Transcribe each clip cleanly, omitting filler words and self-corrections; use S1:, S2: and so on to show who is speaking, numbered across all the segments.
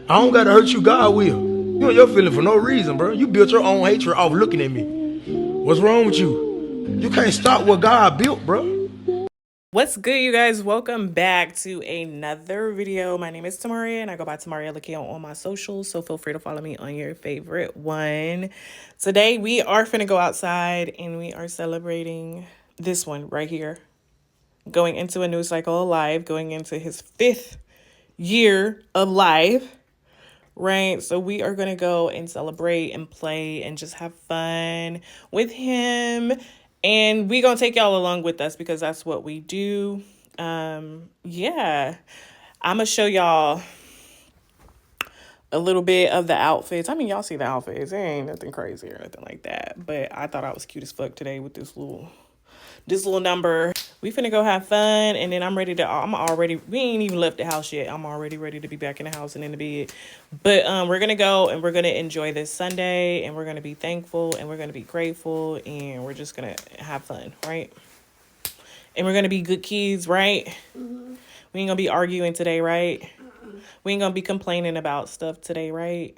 S1: I don't gotta hurt you, God will. You and your feeling for no reason, bro. You built your own hatred off looking at me. What's wrong with you? You can't stop what God built, bro.
S2: What's good, you guys? Welcome back to another video. My name is Tamaria and I go by Tamaria Loc'd on all my socials, so feel free to follow me on your favorite one. Today we are finna go outside and we are celebrating this one right here, going into a new cycle of life, going into his 5th year of life, right? So we are gonna go and celebrate and play and just have fun with him, and we gonna take y'all along with us because that's what we do. Yeah, I'm gonna show y'all a little bit of the outfits. I mean, y'all see the outfits. It ain't nothing crazy or nothing like that, but I thought I was cute as fuck today with this little number. We finna go have fun, and then we ain't even left the house yet. I'm already ready to be back in the house and in the bed. But we're gonna go and we're gonna enjoy this Sunday, and we're gonna be thankful and we're gonna be grateful, and we're just gonna have fun, right? And we're gonna be good kids, right? Mm-hmm. We ain't gonna be arguing today, right? Mm-mm. We ain't gonna be complaining about stuff today, right?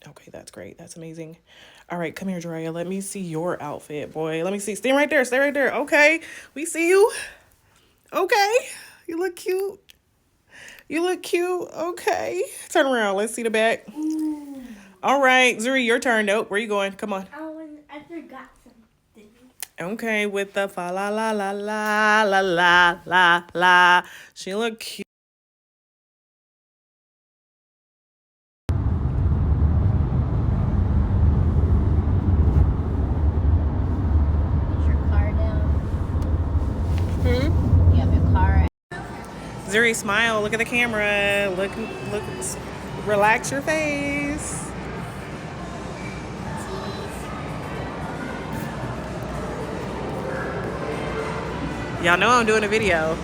S2: Okay, that's great. That's amazing. All right, come here, Drea. Let me see your outfit, boy. Let me see. Stay right there. Stay right there. Okay, we see you. Okay, you look cute. You look cute. Okay, turn around. Let's see the back. Ooh. All right, Zuri, your turn. Nope. Where you going? Come on.
S3: I forgot something.
S2: Okay, with the fa la la la la la la la la. She look cute. Zuri, smile. Look at the camera. Look. Relax your face. Y'all know I'm doing a video.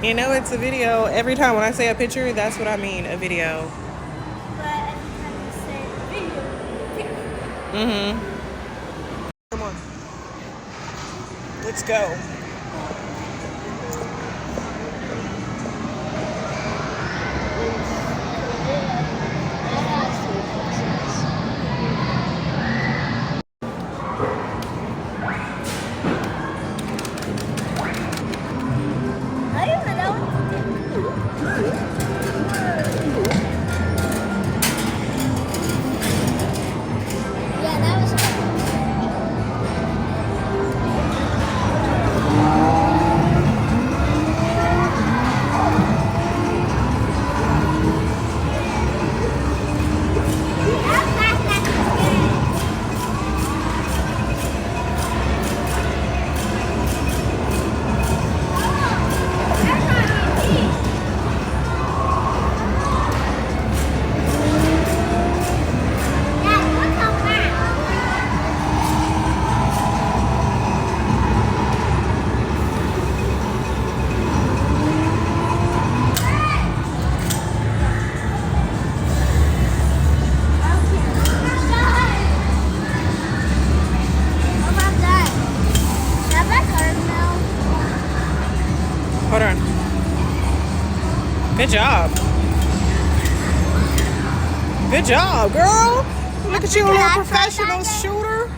S2: You know it's a video. Every time when I say a picture, that's what I mean, a video.
S3: But every time you say video,
S2: Come on. Let's go. Hold on. Good job. Good job, girl. Look at you, a little professional shooter.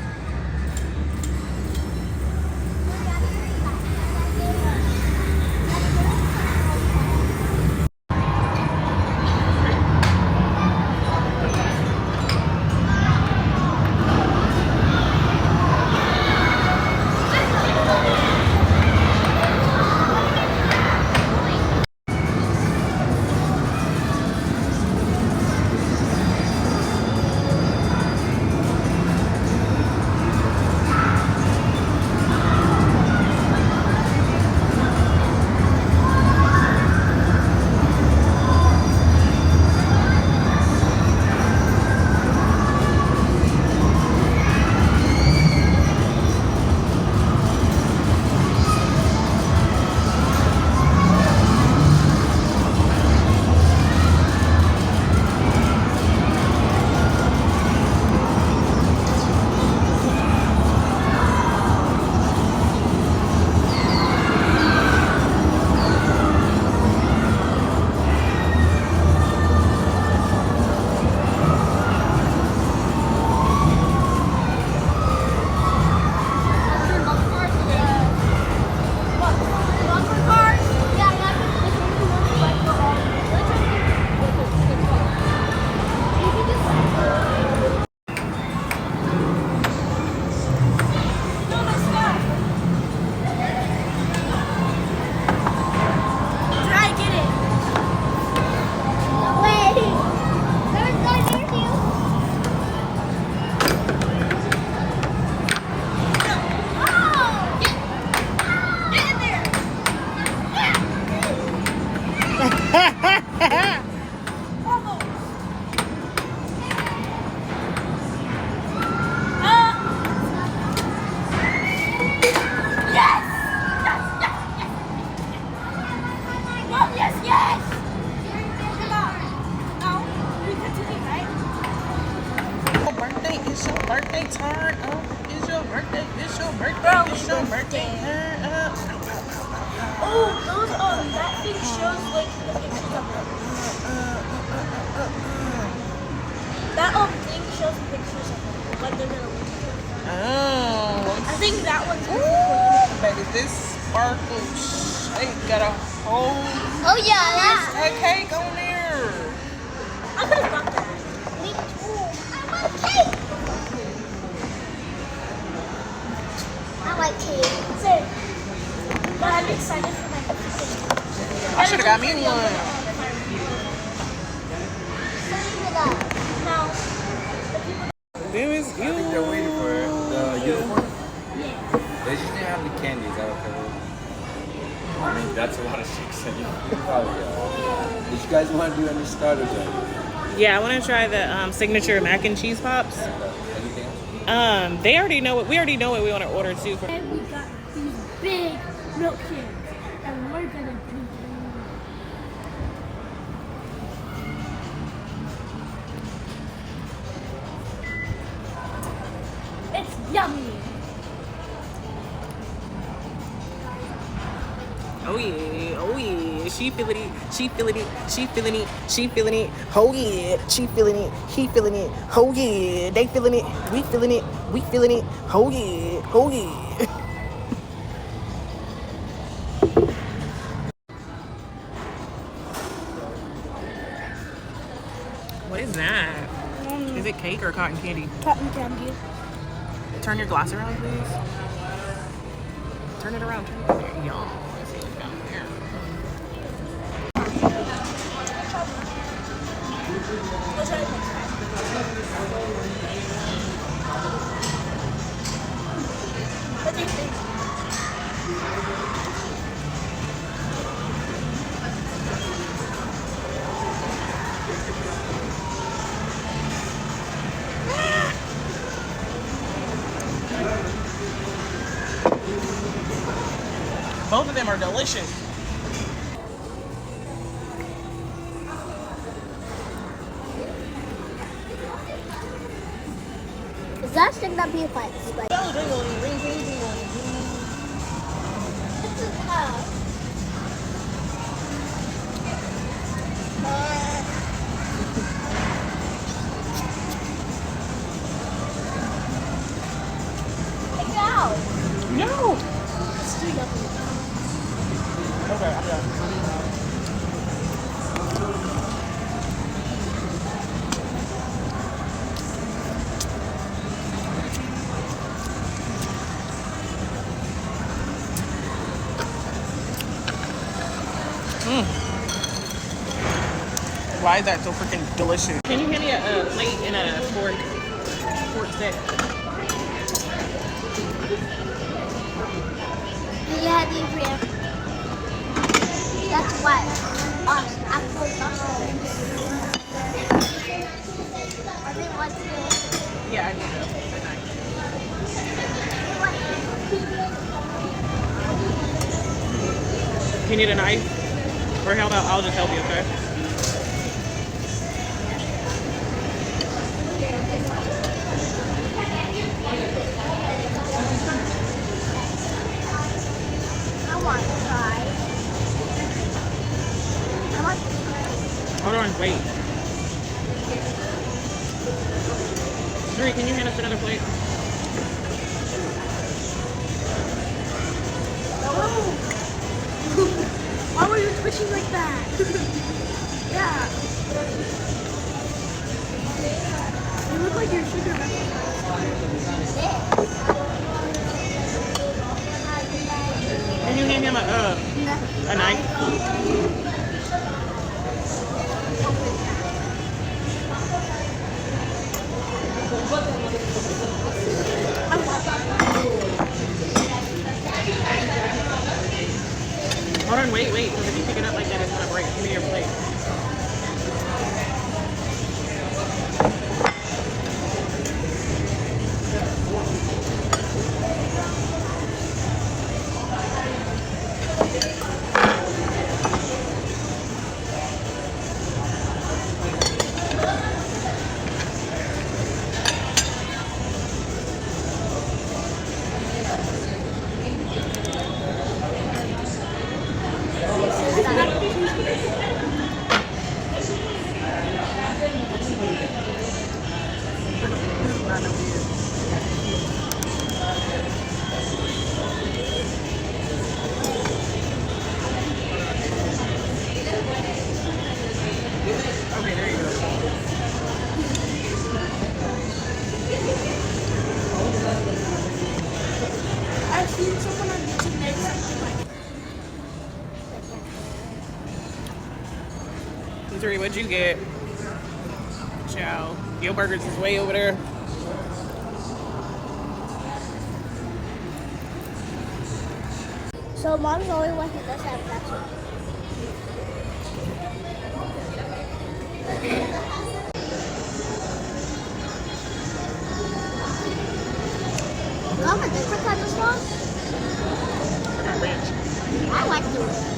S2: birthday, turn up. It's your birthday. It's your birthday.
S3: Bro,
S2: It's your birthday. Turn up.
S3: Oh, those that thing shows like the pictures of them. That thing shows pictures of them. Like they're gonna leave.
S2: Oh.
S3: I think that one's good.
S2: Ooh, baby, this sparkle shake got a whole
S3: Oh yeah, that.
S2: a cake on there.
S3: I could have got that. Me too. I want cake. I like cake. Same. But I'm excited for my birthday.
S2: I should have got me one.
S3: No.
S2: There is you.
S4: I think they're waiting for it. The uniform? They just didn't have the candy. Is that okay? I mean, that's a lot of shakes. Probably, did you guys want to do any starters?
S2: Yeah, I want to try the signature mac and cheese pops.
S4: Anything else?
S2: They already know what we want to order too.
S3: And we got these big milkshakes, and we're gonna drink them. It's yummy.
S2: Oh yeah, oh yeah. She feeling it, she feeling it, she feeling it, she feeling it. Oh yeah, she feeling it, he feeling it. Oh yeah, they feeling it, we feeling it, we feeling it. Oh yeah, oh yeah. What is that? Is it cake or cotton candy?
S3: Cotton candy.
S2: Turn your glass around, please. Turn it around. Turn it around. Y'all. Let's see what's down there.
S3: I'll try it next time. What do you think?
S2: Both of them are delicious.
S3: Is that thing that be a fight? Like, take it out.
S2: No.
S3: It's too yummy.
S2: Okay, I'm done. Why is that so freaking delicious? Can you hand me a plate and a fork set?
S3: Yeah, the real. That's what. Apple sauce. I think what's it?
S2: Yeah, I need that. You need a knife? Or how about I'll just help you, okay?
S3: I want to try. I want to try.
S2: Hold on, wait. Dree, can you hand us another plate?
S3: Why were you twitching like that? Yeah. You look like your sugar rush.
S2: Can you hand him a knife? Hold on, wait, because if you pick it up like that, it's gonna break. Give me your plate. Three, what'd you get? Ciao. Your burgers is way over there.
S3: So mom's the only one who does have that. Mom, a different kind of sauce? I like the ranch.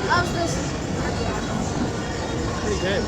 S3: How's this?
S2: Pretty good.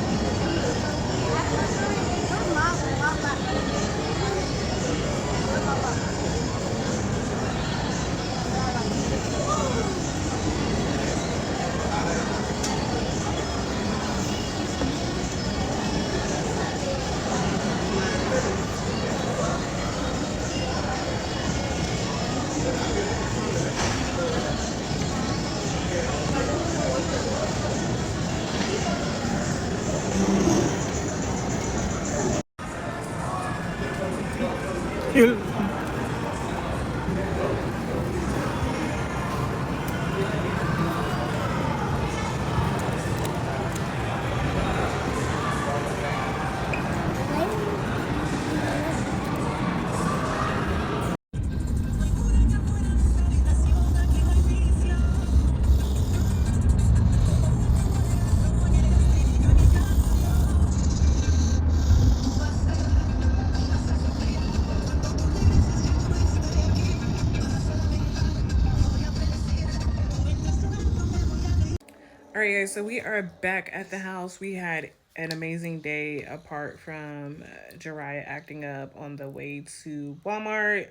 S2: All right, guys, so we are back at the house. We had an amazing day apart from Jariah acting up on the way to Walmart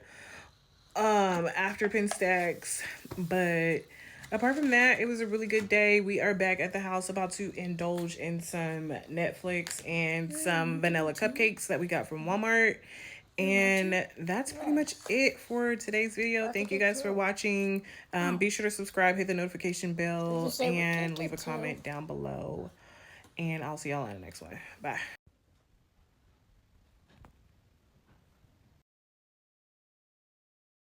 S2: after Pin Stacks. But apart from that, it was a really good day. We are back at the house about to indulge in some Netflix and some vanilla cupcakes that we got from Walmart. And that's pretty much it for today's video. Thank you guys for watching. Be sure to subscribe, hit the notification bell, and leave a comment down below. And I'll see y'all in the next one. Bye.